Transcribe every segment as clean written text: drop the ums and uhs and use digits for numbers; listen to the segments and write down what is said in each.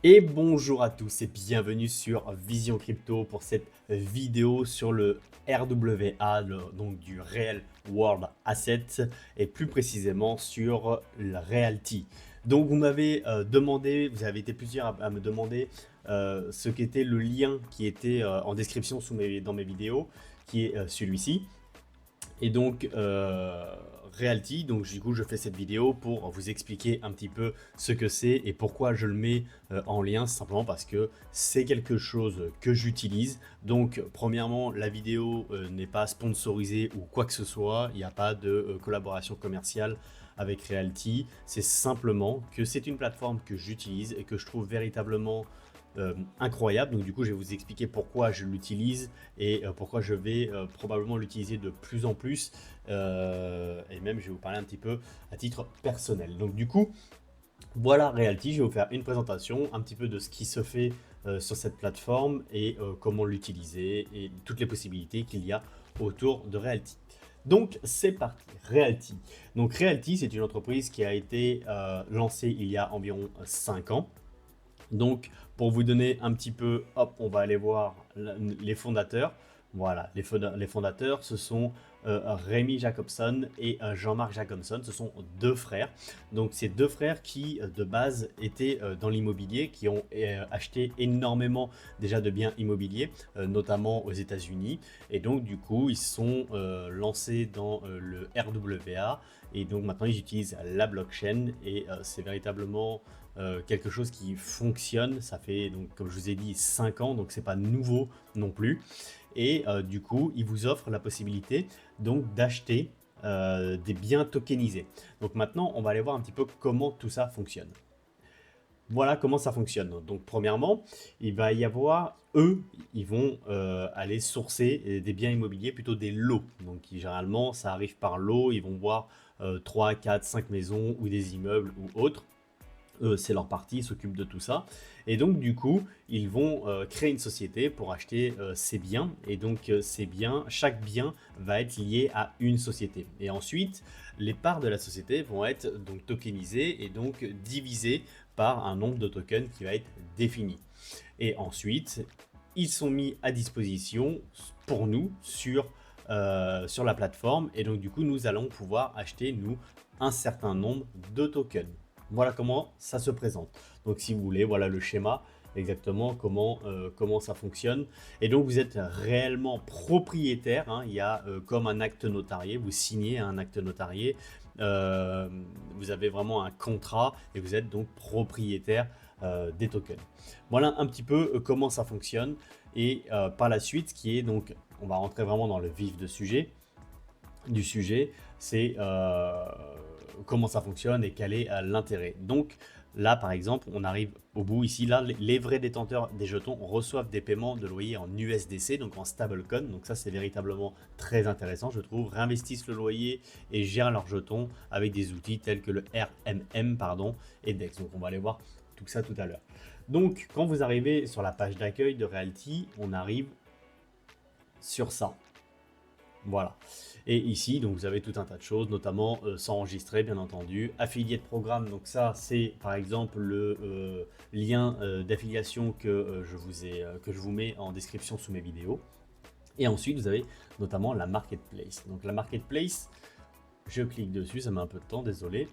Et bonjour à tous et bienvenue sur Vision Crypto pour cette vidéo sur le RWA, donc du Real World Asset et plus précisément sur le Realty. Donc vous m'avez demandé, vous avez été plusieurs à me demander ce qu'était le lien qui était en description dans mes vidéos, qui est celui-ci. Et donc, Realty, donc du coup, je fais cette vidéo pour vous expliquer un petit peu ce que c'est et pourquoi je le mets en lien, simplement parce que c'est quelque chose que j'utilise. Donc, premièrement, la vidéo n'est pas sponsorisée ou quoi que ce soit, il n'y a pas de collaboration commerciale avec Realty, c'est simplement que c'est une plateforme que j'utilise et que je trouve véritablement incroyable. Donc du coup, je vais vous expliquer pourquoi je l'utilise et pourquoi je vais probablement l'utiliser de plus en plus. Et même, je vais vous parler un petit peu à titre personnel. Donc du coup, voilà Realty. Je vais vous faire une présentation, un petit peu de ce qui se fait sur cette plateforme et comment l'utiliser et toutes les possibilités qu'il y a autour de Realty. Donc c'est parti, Realty. Donc Realty, c'est une entreprise qui a été lancée il y a environ 5 ans. Donc, pour vous donner un petit peu, hop, on va aller voir les fondateurs. Voilà, les fondateurs, ce sont Rémi Jacobson et Jean-Marc Jacobson. Ce sont deux frères. Donc, ces deux frères qui, de base, étaient dans l'immobilier, qui ont acheté énormément déjà de biens immobiliers, notamment aux États-Unis. Et donc, du coup, ils se sont lancés dans le RWA. Et donc, maintenant, ils utilisent la blockchain. Et c'est véritablement quelque chose qui fonctionne. Ça fait, donc, comme je vous ai dit, 5 ans, donc c'est pas nouveau non plus. Et du coup, il vous offre la possibilité donc d'acheter des biens tokenisés. Donc maintenant, on va aller voir un petit peu comment tout ça fonctionne. Voilà comment ça fonctionne. Donc premièrement, il va y avoir, eux, ils vont aller sourcer des biens immobiliers, plutôt des lots. Donc généralement, ça arrive par lot, ils vont voir 3, 4, 5 maisons ou des immeubles ou autres. C'est leur partie, ils s'occupent de tout ça. Et donc, du coup, ils vont créer une société pour acheter ces biens. Et donc, ces biens, chaque bien va être lié à une société. Et ensuite, les parts de la société vont être donc tokenisées et donc divisées par un nombre de tokens qui va être défini. Et ensuite, ils sont mis à disposition pour nous sur la plateforme. Et donc, du coup, nous allons pouvoir acheter, nous, un certain nombre de tokens. Voilà comment ça se présente. Donc si vous voulez, voilà le schéma, exactement comment ça fonctionne. Et donc vous êtes réellement propriétaire, hein. Il y a comme un acte notarié, vous signez un acte notarié, vous avez vraiment un contrat et vous êtes donc propriétaire des tokens. Voilà un petit peu comment ça fonctionne. Et par la suite, ce qui est donc, on va rentrer vraiment dans le vif du sujet, c'est comment ça fonctionne et quel est l'intérêt. Donc là, par exemple, on arrive au bout ici. Là, les vrais détenteurs des jetons reçoivent des paiements de loyer en USDC, donc en stablecoin. Donc ça, c'est véritablement très intéressant, je trouve. Réinvestissent le loyer et gèrent leurs jetons avec des outils tels que le RMM, pardon, et DEX. Donc on va aller voir tout ça tout à l'heure. Donc quand vous arrivez sur la page d'accueil de Realty, on arrive sur ça. Voilà. Et ici, donc vous avez tout un tas de choses, notamment s'enregistrer, bien entendu. Affilié de programme, donc ça, c'est par exemple le lien d'affiliation que je vous mets en description sous mes vidéos. Et ensuite, vous avez notamment la marketplace. Donc la marketplace, je clique dessus, ça met un peu de temps, désolé.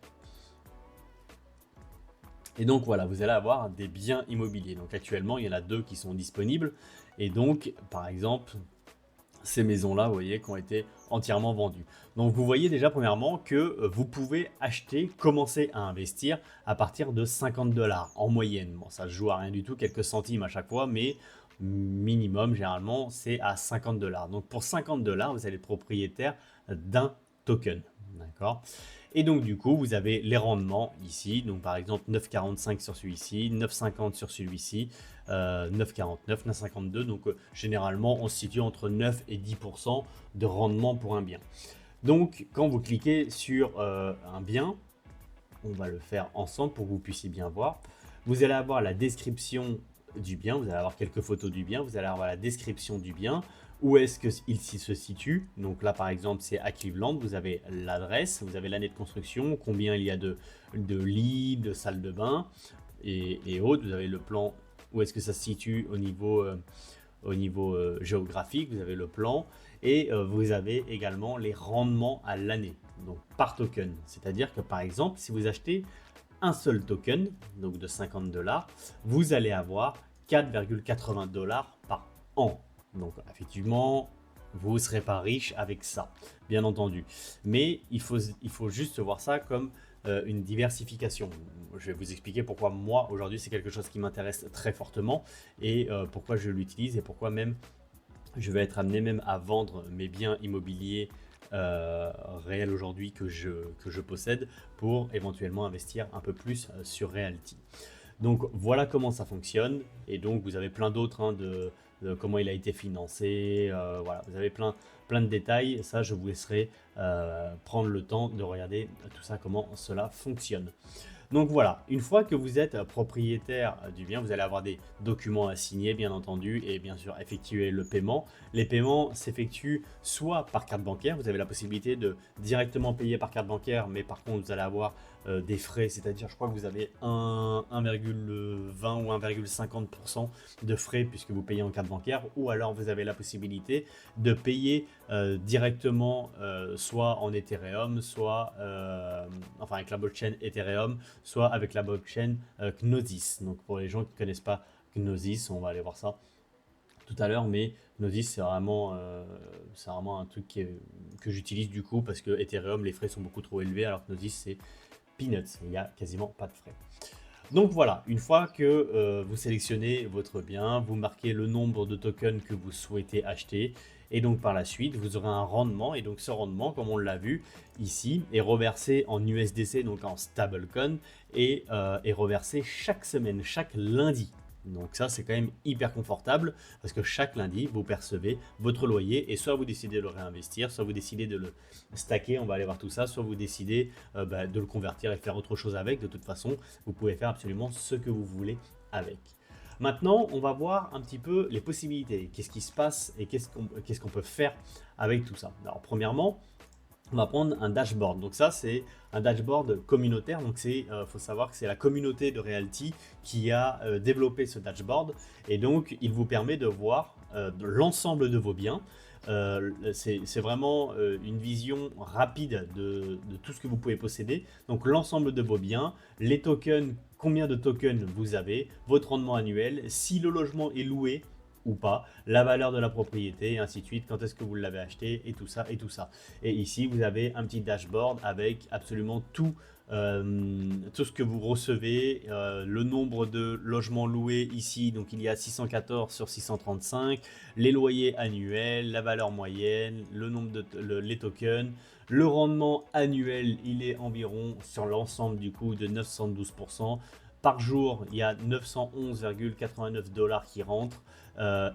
Et donc voilà, vous allez avoir des biens immobiliers. Donc actuellement, il y en a deux qui sont disponibles. Et donc, par exemple, ces maisons-là, vous voyez, qui ont été entièrement vendues. Donc vous voyez déjà premièrement que vous pouvez acheter, commencer à investir à partir de 50 $ en moyenne. Bon, ça se joue à rien du tout, quelques centimes à chaque fois, mais minimum, généralement, c'est à 50 $. Donc pour 50 $, vous allez être propriétaire d'un token. D'accord. Et donc du coup, vous avez les rendements ici. Donc par exemple 9,45 sur celui-ci, 9,50 sur celui-ci, 9,49, 9,52. Donc généralement, on se situe entre 9 et 10% de rendement pour un bien. Donc quand vous cliquez sur un bien, on va le faire ensemble pour que vous puissiez bien voir. Vous allez avoir la description du bien, vous allez avoir quelques photos du bien, vous allez avoir la description du bien, où est-ce qu'il se situe. Donc là par exemple c'est à Cleveland, vous avez l'adresse, vous avez l'année de construction, combien il y a de lits, de salles de bain, et autres. Vous avez le plan, où est-ce que ça se situe au niveau géographique, vous avez le plan, et vous avez également les rendements à l'année, donc par token. C'est-à-dire que par exemple, si vous achetez un seul token, donc de 50 $, vous allez avoir 4,80 $ par an. Donc effectivement, vous ne serez pas riche avec ça, bien entendu. Mais il faut juste voir ça comme une diversification. Je vais vous expliquer pourquoi moi, aujourd'hui, c'est quelque chose qui m'intéresse très fortement et pourquoi je l'utilise et pourquoi même je vais être amené même à vendre mes biens immobiliers réels aujourd'hui que je possède pour éventuellement investir un peu plus sur Realty. Donc voilà comment ça fonctionne, et donc vous avez plein d'autres de comment il a été financé, voilà, vous avez plein de détails, ça je vous laisserai prendre le temps de regarder tout ça, comment cela fonctionne. Donc voilà, une fois que vous êtes propriétaire du bien, vous allez avoir des documents à signer, bien entendu, et bien sûr effectuer le paiement. Les paiements s'effectuent soit par carte bancaire, vous avez la possibilité de directement payer par carte bancaire, mais par contre vous allez avoir des frais, c'est-à-dire je crois que vous avez 1,20 ou 1,50% de frais puisque vous payez en carte bancaire, ou alors vous avez la possibilité de payer directement soit en Ethereum, soit enfin avec la blockchain Ethereum, soit avec la blockchain Gnosis. Donc pour les gens qui ne connaissent pas Gnosis, on va aller voir ça tout à l'heure, mais Gnosis c'est vraiment un truc que j'utilise du coup parce que Ethereum les frais sont beaucoup trop élevés, alors que Gnosis c'est peanuts, il n'y a quasiment pas de frais. Donc voilà, une fois que vous sélectionnez votre bien, vous marquez le nombre de tokens que vous souhaitez acheter, et donc par la suite vous aurez un rendement, et donc ce rendement, comme on l'a vu ici, est reversé en USDC, donc en stablecoin, et est reversé chaque semaine, chaque lundi. Donc ça c'est quand même hyper confortable parce que chaque lundi vous percevez votre loyer, et soit vous décidez de le réinvestir, soit vous décidez de le stacker, on va aller voir tout ça, soit vous décidez de le convertir et faire autre chose avec. De toute façon vous pouvez faire absolument ce que vous voulez avec. Maintenant on va voir un petit peu les possibilités, qu'est-ce qui se passe et qu'est-ce qu'on peut faire avec tout ça. Alors premièrement, on va prendre un dashboard. Donc ça c'est un dashboard communautaire, donc c'est faut savoir que c'est la communauté de Realty qui a développé ce dashboard, et donc il vous permet de voir l'ensemble de vos biens. C'est vraiment une vision rapide de tout ce que vous pouvez posséder, donc l'ensemble de vos biens, les tokens, combien de tokens vous avez, votre rendement annuel, si le logement est loué ou pas, la valeur de la propriété, et ainsi de suite, quand est-ce que vous l'avez acheté, et tout ça, et tout ça. Et ici, vous avez un petit dashboard avec absolument tout ce que vous recevez, le nombre de logements loués ici, donc il y a 614 sur 635, les loyers annuels, la valeur moyenne, le nombre les tokens, le rendement annuel, il est environ sur l'ensemble du coup de 912%. Par jour, il y a 911,89 $ qui rentrent.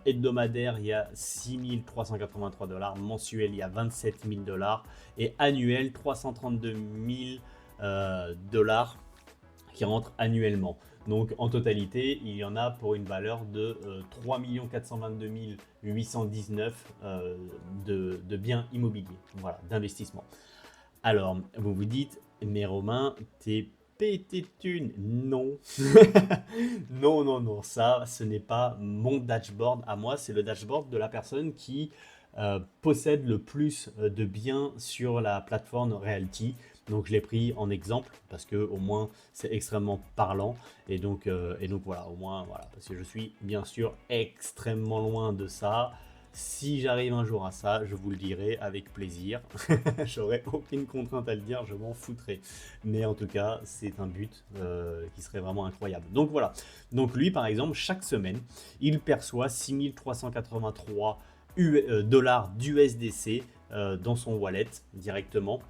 Hebdomadaire, il y a 6 383 $. Mensuel, il y a 27 000 $. Et annuel, 332 000 $ qui rentrent annuellement. Donc en totalité, il y en a pour une valeur de 3 422 819 de biens immobiliers, voilà, d'investissement. Alors, vous vous dites, mais Romain, t'es pété de thunes. Non. Non, non, non, ça, ce n'est pas mon dashboard à moi, c'est le dashboard de la personne qui possède le plus de biens sur la plateforme Realty. Donc je l'ai pris en exemple parce que au moins c'est extrêmement parlant, et donc voilà, au moins voilà, parce que je suis bien sûr extrêmement loin de ça. Si j'arrive un jour à ça, je vous le dirai avec plaisir. J'aurais aucune contrainte à le dire, je m'en foutrais. Mais en tout cas, c'est un but qui serait vraiment incroyable. Donc voilà. Donc lui, par exemple, chaque semaine, il perçoit 6383 $ d'USDC dans son wallet directement.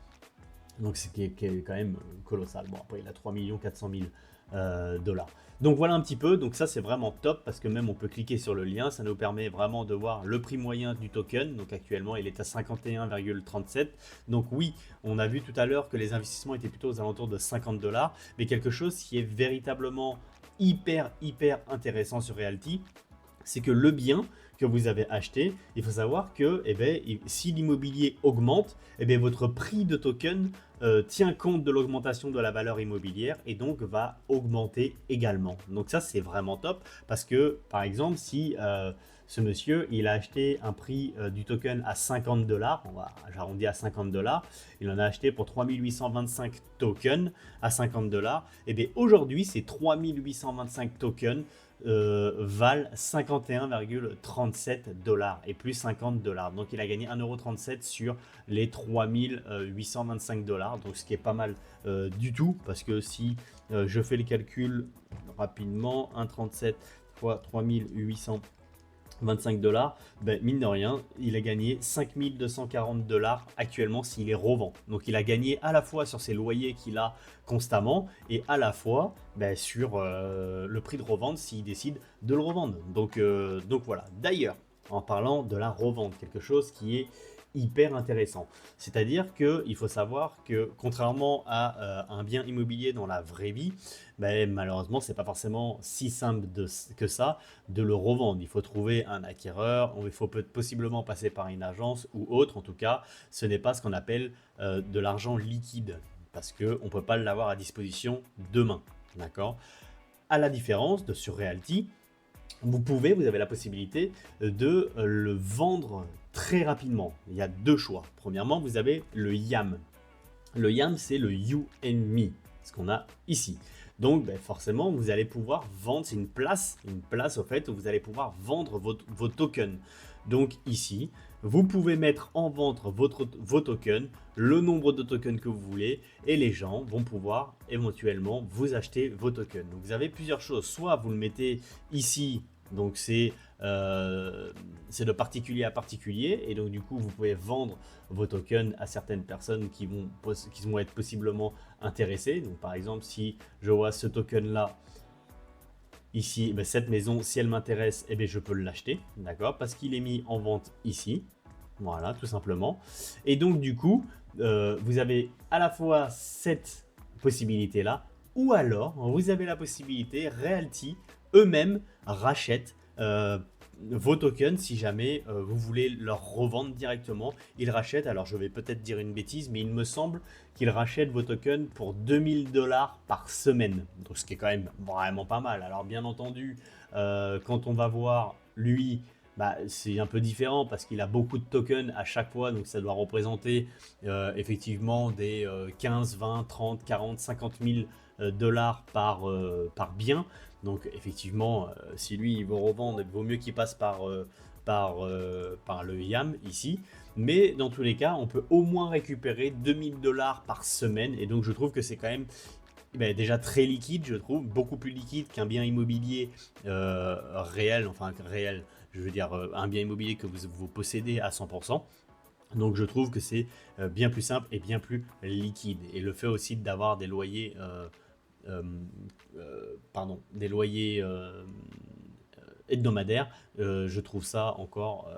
Donc c'est qui est quand même colossal. Bon, après il a 3 400 000 $. Donc voilà un petit peu, donc ça c'est vraiment top parce que même on peut cliquer sur le lien, ça nous permet vraiment de voir le prix moyen du token. Donc actuellement il est à 51,37 $. Donc oui, on a vu tout à l'heure que les investissements étaient plutôt aux alentours de 50 $, mais quelque chose qui est véritablement hyper intéressant sur Realty, c'est que le bien que vous avez acheté, il faut savoir que si l'immobilier augmente, votre prix de token tient compte de l'augmentation de la valeur immobilière et donc va augmenter également. Donc ça, c'est vraiment top parce que, par exemple, si ce monsieur, il a acheté un prix du token à 50 dollars, j'arrondis à 50 dollars, il en a acheté pour 3825 tokens à 50 dollars, et bien aujourd'hui, ces 3825 tokens valent 51,37 dollars et plus 50 dollars. Donc il a gagné 1,37 € sur les 3825 dollars. Donc ce qui est pas mal du tout, parce que si je fais le calcul rapidement, 1,37 fois 3825 dollars, mine de rien, il a gagné 5240 dollars actuellement s'il les revend. Donc il a gagné à la fois sur ses loyers qu'il a constamment et à la fois sur le prix de revente s'il décide de le revendre. Donc voilà. D'ailleurs, en parlant de la revente, quelque chose qui est hyper intéressant. C'est-à-dire qu'il faut savoir que contrairement à un bien immobilier dans la vraie vie, malheureusement, c'est pas forcément si simple que ça de le revendre. Il faut trouver un acquéreur, il faut possiblement passer par une agence ou autre. En tout cas, ce n'est pas ce qu'on appelle de l'argent liquide parce qu'on ne peut pas l'avoir à disposition demain. D'accord? À la différence de sur Realty, vous avez la possibilité de le vendre très rapidement. Il y a deux choix. Premièrement, vous avez le YAM. Le YAM, c'est le You and Me, ce qu'on a ici. Donc forcément, vous allez pouvoir vendre, c'est une place au fait où vous allez pouvoir vendre vos tokens. Donc ici, vous pouvez mettre en vente vos tokens, le nombre de tokens que vous voulez, et les gens vont pouvoir éventuellement vous acheter vos tokens. Donc vous avez plusieurs choses. Soit vous le mettez ici, donc c'est de particulier à particulier, et donc du coup vous pouvez vendre vos tokens à certaines personnes qui vont être possiblement intéressées. Donc par exemple, si je vois ce token là ici, cette maison, si elle m'intéresse, je peux l'acheter, d'accord, parce qu'il est mis en vente ici. Voilà, tout simplement. Et donc du coup, vous avez à la fois cette possibilité là, ou alors vous avez la possibilité, Realty eux-mêmes rachètent vos tokens si jamais vous voulez leur revendre directement. Ils rachètent, alors je vais peut-être dire une bêtise, mais il me semble qu'ils rachètent vos tokens pour 2000 dollars par semaine. Donc ce qui est quand même vraiment pas mal. Alors bien entendu, quand on va voir lui, c'est un peu différent parce qu'il a beaucoup de tokens à chaque fois, donc ça doit représenter effectivement des 15, 20, 30, 40, 50 000 dollars par bien. Donc effectivement, si lui il veut revendre, il vaut mieux qu'il passe par le YAM ici. Mais dans tous les cas, on peut au moins récupérer 2000 dollars par semaine. Et donc je trouve que c'est quand même déjà très liquide, je trouve, beaucoup plus liquide qu'un bien immobilier réel, je veux dire un bien immobilier que vous possédez à 100%. Donc je trouve que c'est bien plus simple et bien plus liquide. Et le fait aussi d'avoir des loyers, hebdomadaires, je trouve ça encore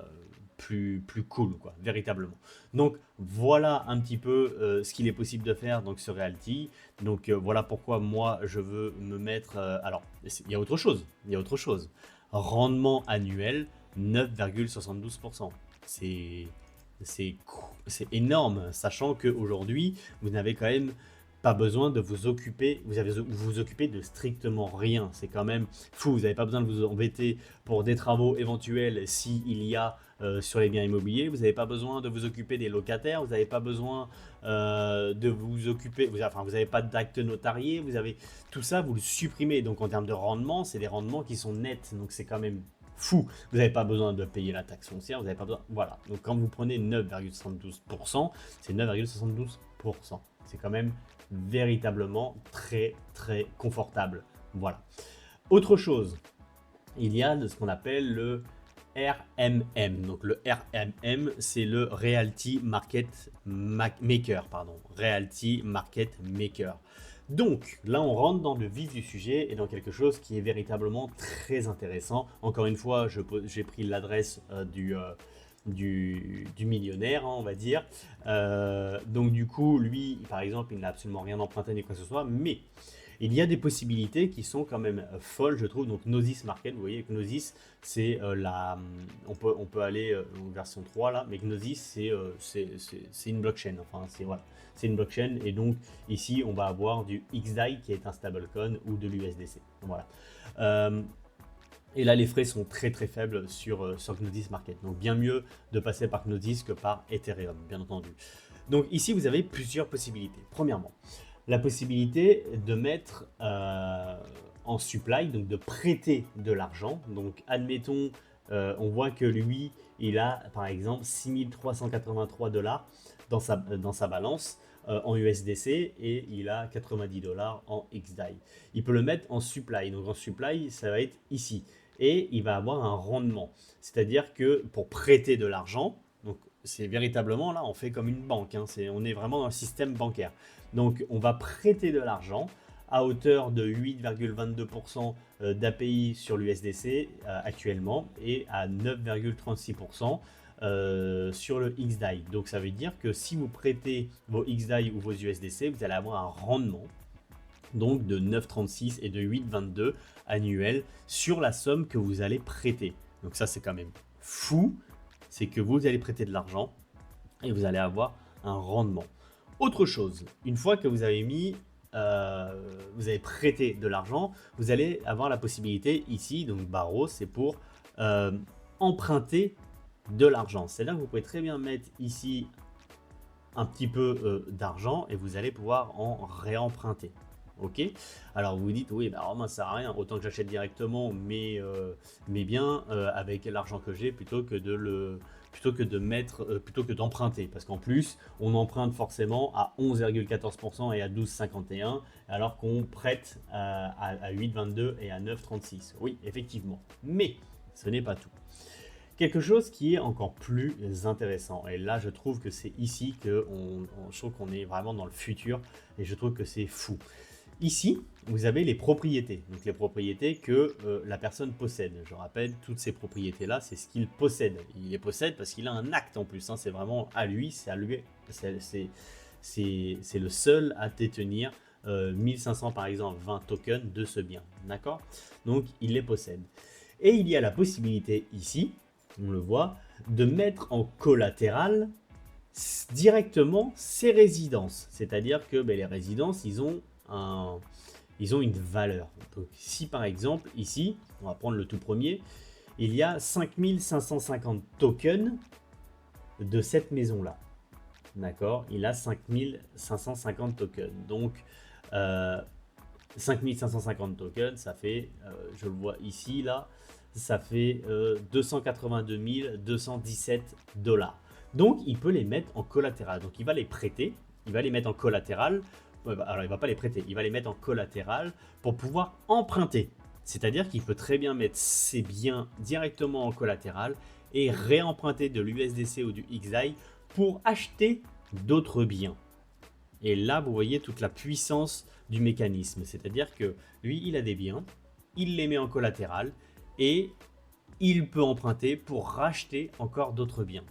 plus cool, quoi, véritablement. Donc voilà un petit peu ce qu'il est possible de faire donc sur Realty. Donc voilà pourquoi moi je veux me mettre. Alors il y a autre chose. Rendement annuel 9,72%. C'est énorme, sachant qu'aujourd'hui vous n'avez quand même pas besoin de vous occuper, vous occupez de strictement rien. C'est quand même fou, vous n'avez pas besoin de vous embêter pour des travaux éventuels s'il y a sur les biens immobiliers. Vous n'avez pas besoin de vous occuper des locataires, vous n'avez pas besoin de vous occuper, vous n'avez pas d'acte notarié, vous avez tout ça, vous le supprimez. Donc en termes de rendement, c'est des rendements qui sont nets, donc c'est quand même fou. Vous n'avez pas besoin de payer la taxe foncière, vous n'avez pas besoin. Voilà. Donc quand vous prenez 9,72%, c'est 9,72%. C'est quand même véritablement très très confortable. Voilà. Autre chose, il y a de ce qu'on appelle le RMM. Donc le RMM, c'est le Realty Market Maker, Realty Market Maker. Donc là, on rentre dans le vif du sujet et dans quelque chose qui est véritablement très intéressant. Encore une fois, j'ai pris l'adresse du millionnaire, on va dire. Donc du coup, lui, par exemple, il n'a absolument rien emprunté ni quoi que ce soit, mais Il y a des possibilités qui sont quand même folles, je trouve. Donc Gnosis Market, vous voyez, Gnosis, c'est on peut aller en version 3 là, mais Gnosis, c'est une blockchain. Enfin, voilà, c'est une blockchain. Et donc ici, on va avoir du XDAI qui est un stablecoin ou de l'USDC. Voilà. Et là, les frais sont très très faibles sur Gnosis Market. Donc bien mieux de passer par Gnosis que par Ethereum, bien entendu. Donc ici, vous avez plusieurs possibilités. Premièrement, la possibilité de mettre en supply, donc de prêter de l'argent. Donc admettons, on voit que lui, il a par exemple 6383 $ dans sa balance en USDC et il a 90 $ en XDAI. Il peut le mettre en supply. Donc en supply, ça va être ici. Et il va avoir un rendement. C'est-à-dire que pour prêter de l'argent, donc c'est véritablement là, on fait comme une banque. Hein, on est vraiment dans le système bancaire. Donc on va prêter de l'argent à hauteur de 8,22% d'API sur l'USDC actuellement et à 9,36% sur le XDAI. Donc ça veut dire que si vous prêtez vos XDAI ou vos USDC, vous allez avoir un rendement donc de 9,36 et de 8,22 annuel sur la somme que vous allez prêter. Donc ça c'est quand même fou, c'est que vous allez prêter de l'argent et vous allez avoir un rendement. Autre chose, une fois que vous avez vous avez prêté de l'argent, vous allez avoir la possibilité ici, donc barreau, c'est pour emprunter de l'argent. C'est-à-dire que vous pouvez très bien mettre ici un petit peu d'argent et vous allez pouvoir en réemprunter. Ok, alors vous vous dites oui, bah Romain, ça sert à rien, autant que j'achète directement mes biens avec l'argent que j'ai plutôt que d'emprunter, parce qu'en plus on emprunte forcément à 11,14% et à 12,51 alors qu'on prête à 8,22 et à 9,36. Oui, effectivement, mais ce n'est pas tout. Quelque chose qui est encore plus intéressant, et là je trouve que c'est ici que je trouve qu'on est vraiment dans le futur et je trouve que c'est fou. Ici, vous avez les propriétés, donc les propriétés que la personne possède. Je rappelle, toutes ces propriétés-là, c'est ce qu'il possède. Il les possède parce qu'il a un acte en plus, hein. C'est vraiment à lui, c'est à lui, c'est le seul à détenir 1500 par exemple 20 tokens de ce bien, d'accord? Donc il les possède. Et il y a la possibilité ici, on le voit, de mettre en collatéral directement ses résidences. C'est-à-dire que les résidences, ils ont une valeur. Donc, si par exemple, ici, on va prendre le tout premier, il y a 5550 tokens de cette maison-là. D'accord? Il a 5550 tokens. Donc, 5550 tokens, ça fait, je le vois ici, là, ça fait 282 217 $. Donc, il peut les mettre en collatéral. Donc, il va les prêter, il va les mettre en collatéral. Alors, il ne va pas les prêter, il va les mettre en collatéral pour pouvoir emprunter. C'est-à-dire qu'il peut très bien mettre ses biens directement en collatéral et réemprunter de l'USDC ou du XDAI pour acheter d'autres biens. Et là, vous voyez toute la puissance du mécanisme. C'est-à-dire que lui, il a des biens, il les met en collatéral et il peut emprunter pour racheter encore d'autres biens.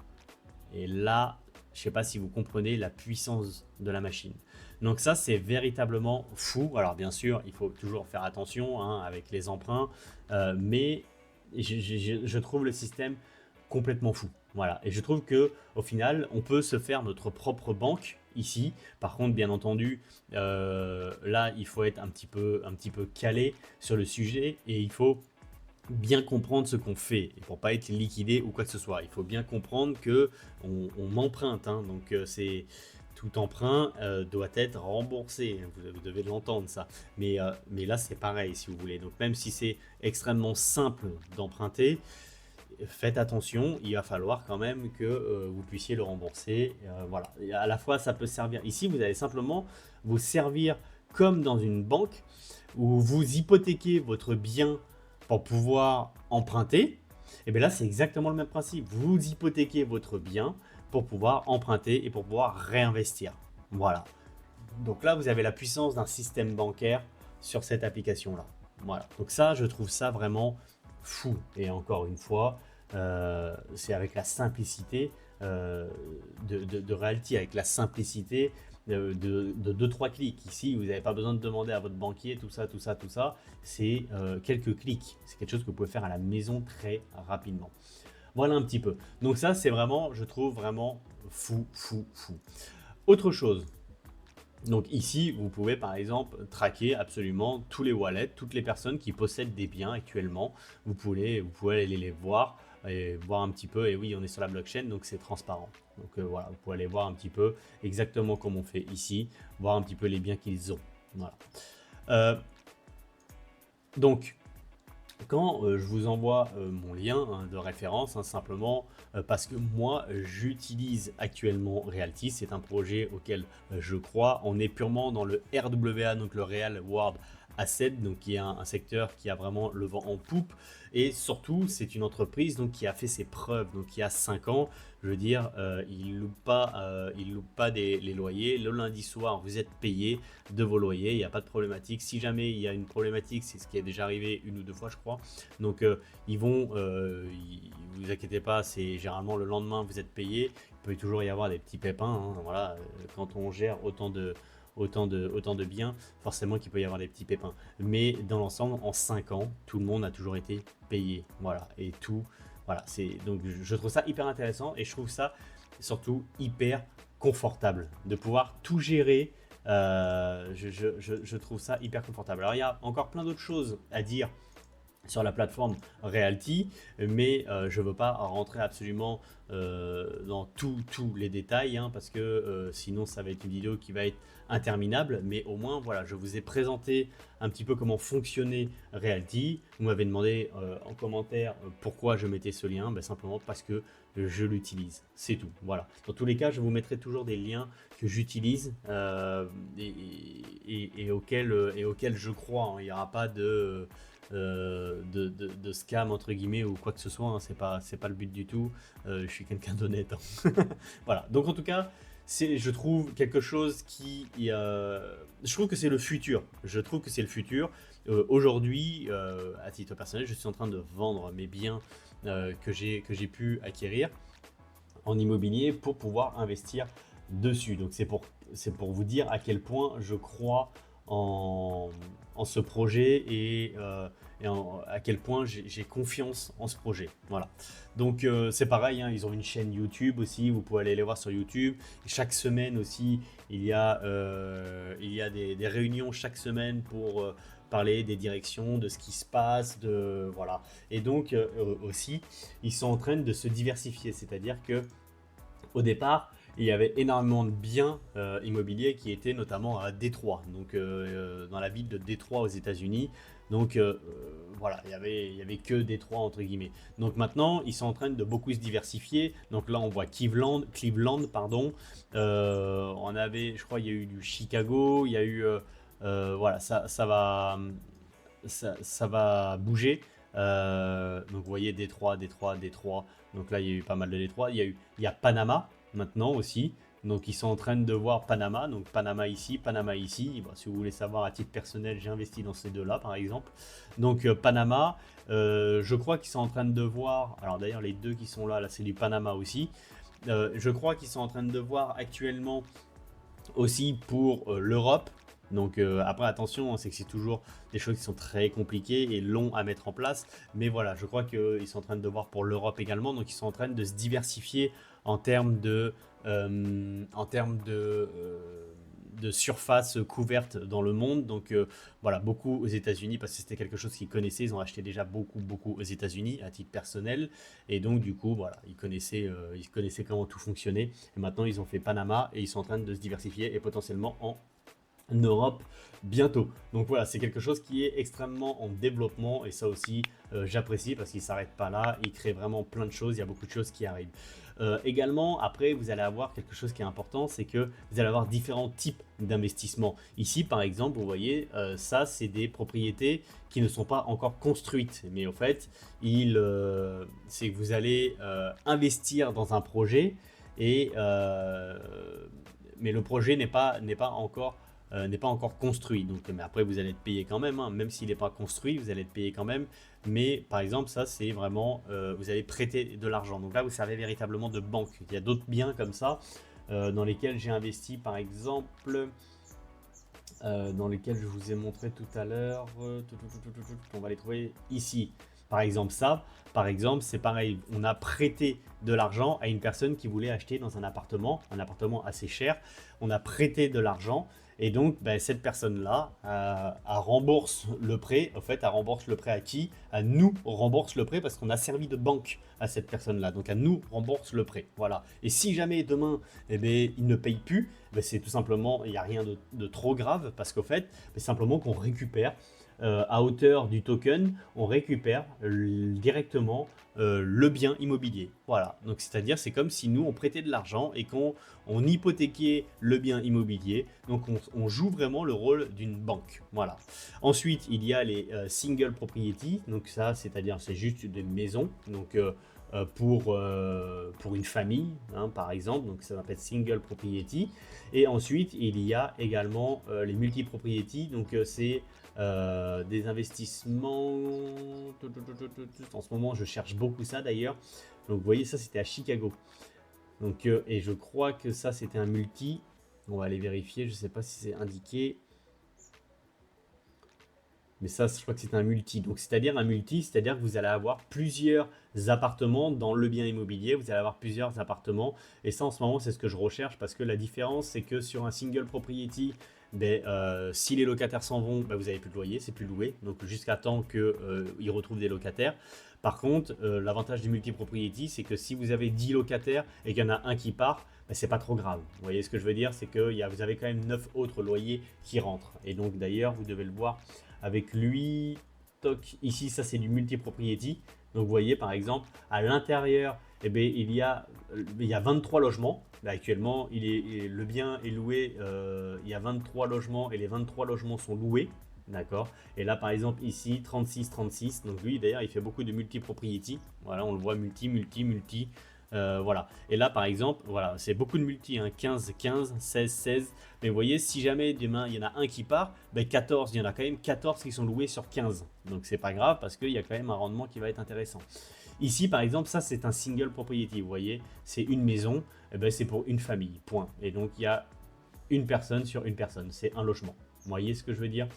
Et là, je ne sais pas si vous comprenez la puissance de la machine. Donc ça, c'est véritablement fou. Alors bien sûr, il faut toujours faire attention avec les emprunts, mais je trouve le système complètement fou. Voilà. Et je trouve que au final, on peut se faire notre propre banque ici. Par contre, bien entendu, là, il faut être un petit peu calé sur le sujet et il faut bien comprendre ce qu'on fait et pour pas être liquidé ou quoi que ce soit. Il faut bien comprendre que on emprunte, hein, donc c'est tout emprunt doit être remboursé. Vous devez l'entendre ça. Mais là c'est pareil si vous voulez. Donc même si c'est extrêmement simple d'emprunter, faites attention. Il va falloir quand même que vous puissiez le rembourser. Voilà. Et à la fois ça peut servir. Ici vous allez simplement vous servir comme dans une banque où vous hypothéquez votre bien pour pouvoir emprunter. Et bien là, c'est exactement le même principe. Vous hypothéquez votre bien pour pouvoir emprunter et pour pouvoir réinvestir. Voilà. Donc là, vous avez la puissance d'un système bancaire sur cette application-là. Voilà. Donc ça, je trouve ça vraiment fou. Et encore une fois, c'est avec la simplicité de Realty, avec la simplicité de 2-3 clics. Ici, vous n'avez pas besoin de demander à votre banquier tout ça, tout ça, tout ça. C'est quelques clics. C'est quelque chose que vous pouvez faire à la maison très rapidement. Voilà un petit peu. Donc ça, c'est vraiment, je trouve vraiment fou, fou, fou. Autre chose. Donc ici, vous pouvez par exemple traquer absolument tous les wallets, toutes les personnes qui possèdent des biens actuellement. Vous pouvez aller les voir et voir un petit peu. Et oui, on est sur la blockchain, donc c'est transparent. Donc voilà, vous pouvez aller voir un petit peu exactement comme on fait ici, voir un petit peu les biens qu'ils ont. Voilà. Donc, quand je vous envoie mon lien de référence, simplement parce que moi j'utilise actuellement Realty, c'est un projet auquel je crois. On est purement dans le RWA, donc le Real World Asset, donc qui est un secteur qui a vraiment le vent en poupe, et surtout c'est une entreprise donc qui a fait ses preuves, donc il y a 5 ans. Je veux dire, il loupe pas les loyers. Le lundi soir, vous êtes payé de vos loyers, il n'y a pas de problématique. Si jamais il y a une problématique, c'est ce qui est déjà arrivé 1 ou 2 fois, je crois. Donc, vous inquiétez pas, c'est généralement le lendemain, vous êtes payé. Il peut toujours y avoir des petits pépins, hein, voilà, quand on gère autant de biens, forcément qu'il peut y avoir des petits pépins. Mais dans l'ensemble, en 5 ans, tout le monde a toujours été payé. Voilà, et tout. Voilà, donc je trouve ça hyper intéressant et je trouve ça surtout hyper confortable de pouvoir tout gérer. Je trouve ça hyper confortable. Alors il y a encore plein d'autres choses à dire sur la plateforme Realty, mais je ne veux pas rentrer absolument dans tous les détails, hein, parce que sinon ça va être une vidéo qui va être interminable. Mais au moins voilà, je vous ai présenté un petit peu comment fonctionnait Realty. Vous m'avez demandé en commentaire pourquoi je mettais ce lien. Ben, simplement parce que je l'utilise, c'est tout. Voilà, dans tous les cas je vous mettrai toujours des liens que j'utilise et auxquels je crois, hein. Il n'y aura pas de scam entre guillemets ou quoi que ce soit, hein. C'est pas le but du tout. Je suis quelqu'un d'honnête, hein. Voilà, donc en tout cas c'est, je trouve, quelque chose qui je trouve que c'est le futur. Je trouve que c'est le futur. Aujourd'hui, à titre personnel, je suis en train de vendre mes biens que j'ai pu acquérir en immobilier pour pouvoir investir dessus. Donc c'est pour vous dire à quel point je crois en ce projet et à quel point j'ai confiance en ce projet. Voilà. Donc c'est pareil, hein, ils ont une chaîne YouTube aussi, vous pouvez aller les voir sur YouTube. Et chaque semaine aussi, il y a des réunions chaque semaine pour parler des directions, de ce qui se passe, voilà. Et donc aussi, ils sont en train de se diversifier, c'est-à-dire que au départ, il y avait énormément de biens immobiliers qui étaient notamment à Détroit, donc dans la ville de Détroit aux États-Unis. Donc voilà, il y avait que Détroit entre guillemets. Donc maintenant, ils sont en train de beaucoup se diversifier. Donc là, on voit Cleveland, pardon. On avait, je crois, il y a eu du Chicago, il y a eu, voilà, ça va bouger. Donc vous voyez Détroit. Donc là, il y a eu pas mal de Détroit. Il y a Panama maintenant aussi. Donc ils sont en train de voir Panama. Donc Panama ici. Bon, si vous voulez savoir à titre personnel, j'ai investi dans ces deux-là par exemple. Donc Panama, je crois qu'ils sont en train de voir. Alors d'ailleurs, les deux qui sont là, c'est du Panama aussi. Je crois qu'ils sont en train de voir actuellement aussi pour l'Europe. Donc après attention, c'est que c'est toujours des choses qui sont très compliquées et longs à mettre en place. Mais voilà, je crois qu'ils sont en train de voir pour l'Europe également. Donc ils sont en train de se diversifier en termes de surface couverte dans le monde. Donc voilà, beaucoup aux États-Unis parce que c'était quelque chose qu'ils connaissaient. Ils ont acheté déjà beaucoup aux États-Unis à titre personnel. Et donc du coup, voilà, ils connaissaient comment tout fonctionnait. Et maintenant, ils ont fait Panama et ils sont en train de se diversifier et potentiellement en Europe bientôt. Donc voilà, c'est quelque chose qui est extrêmement en développement et ça aussi j'apprécie parce qu'il ne s'arrête pas là, il crée vraiment plein de choses, il y a beaucoup de choses qui arrivent. Également, après, vous allez avoir quelque chose qui est important, c'est que vous allez avoir différents types d'investissements. Ici, par exemple, vous voyez, ça, c'est des propriétés qui ne sont pas encore construites. Mais au fait, c'est que vous allez investir dans un projet et mais le projet n'est pas encore construit. Donc, mais après, vous allez être payé quand même, hein. Même s'il n'est pas construit, vous allez être payé quand même. Mais par exemple, ça, c'est vraiment, vous allez prêter de l'argent. Donc là, vous servez véritablement de banque. Il y a d'autres biens comme ça. dans lesquels j'ai investi par exemple, dans lesquels je vous ai montré tout à l'heure. On va les trouver ici. Par exemple ça, par exemple c'est pareil, on a prêté de l'argent à une personne qui voulait acheter dans un appartement assez cher. On a prêté de l'argent et donc ben, cette personne-là rembourse le prêt. En fait, elle rembourse le prêt à qui? À nous rembourse le prêt parce qu'on a servi de banque à cette personne-là. Donc à nous rembourse le prêt. Voilà. Et si jamais demain, eh ben, il ne paye plus, ben, c'est tout simplement, il n'y a rien de trop grave parce qu'au fait, c'est simplement qu'on récupère à hauteur du token, on récupère directement le bien immobilier. Voilà, donc c'est-à-dire c'est comme si nous on prêtait de l'argent et qu'on hypothéquait le bien immobilier, donc on joue vraiment le rôle d'une banque. Voilà. Ensuite il y a les single propriety, donc ça c'est-à-dire c'est juste des maisons, donc pour une famille, hein, par exemple, donc ça s'appelle single propriety. Et ensuite, il y a également les multi-propriety, donc c'est des investissements. En ce moment, je cherche beaucoup ça d'ailleurs. Donc, vous voyez, ça c'était à Chicago. Donc, et je crois que ça c'était un multi. On va aller vérifier, je ne sais pas si c'est indiqué. Mais ça, je crois que c'est un multi. Donc, c'est-à-dire un multi, c'est-à-dire que vous allez avoir plusieurs appartements dans le bien immobilier. Vous allez avoir plusieurs appartements. Et ça, en ce moment, c'est ce que je recherche parce que la différence, c'est que sur un single propriety, ben, si les locataires s'en vont, ben, vous n'avez plus de loyer, c'est plus loué. Donc, jusqu'à temps qu'ils retrouvent des locataires. Par contre, l'avantage du multi-propriety, c'est que si vous avez 10 locataires et qu'il y en a un qui part, ben, c'est pas trop grave. Vous voyez ce que je veux dire? C'est que vous avez quand même 9 autres loyers qui rentrent. Et donc, d'ailleurs, vous devez le voir avec lui, toc, ici ça c'est du multi-propriety. Donc vous voyez par exemple à l'intérieur, eh bien, il y a 23 logements. Là, actuellement le bien est loué, il y a 23 logements et les 23 logements sont loués. D'accord. Et là par exemple ici 36. Donc lui d'ailleurs il fait beaucoup de multi-propriety. Voilà, on le voit multi. Voilà. Et là, par exemple, voilà, c'est beaucoup de multi, hein, 15, 16. Mais vous voyez, si jamais demain, il y en a un qui part, ben 14, il y en a quand même 14 qui sont loués sur 15. Donc, c'est pas grave parce qu'il y a quand même un rendement qui va être intéressant. Ici, par exemple, ça, c'est un single propriety. Vous voyez, c'est une maison, et ben, c'est pour une famille, point. Et donc, il y a une personne sur une personne. C'est un logement. Vous voyez ce que je veux dire?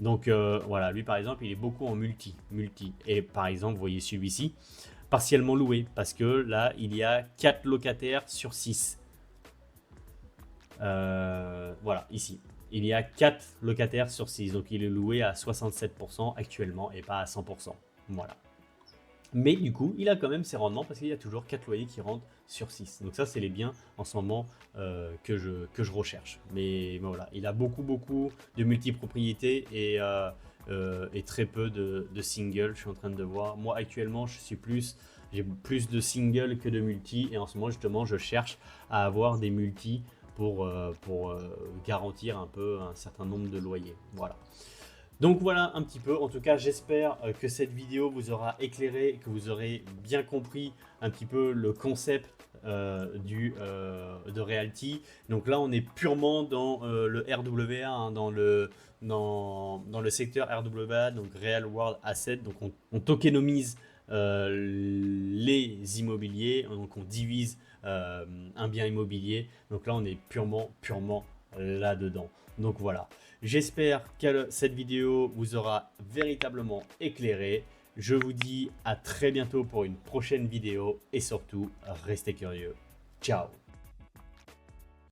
Donc, voilà, lui, par exemple, il est beaucoup en multi. Et par exemple, vous voyez celui-ci, partiellement loué parce que là il y a 4 locataires sur 6. Voilà, ici il y a 4 locataires sur 6, donc il est loué à 67% actuellement et pas à 100%. Voilà, mais du coup il a quand même ses rendements parce qu'il y a toujours 4 loyers qui rentrent sur 6. Donc ça c'est les biens en ce moment que je recherche. Mais voilà, il a beaucoup de multipropriétés et très peu de singles. Je suis en train de voir, moi actuellement j'ai plus de singles que de multi, et en ce moment justement je cherche à avoir des multi pour garantir un peu un certain nombre de loyers. Voilà. Donc voilà un petit peu, en tout cas j'espère que cette vidéo vous aura éclairé, que vous aurez bien compris un petit peu le concept de Realty. Donc là on est purement dans le RWA, hein, dans le secteur RWA, donc Real World Asset. Donc on tokenomise les immobiliers, donc on divise un bien immobilier. Donc là on est purement là-dedans. Donc voilà, j'espère que cette vidéo vous aura véritablement éclairé. Je vous dis à très bientôt pour une prochaine vidéo et surtout, restez curieux. Ciao!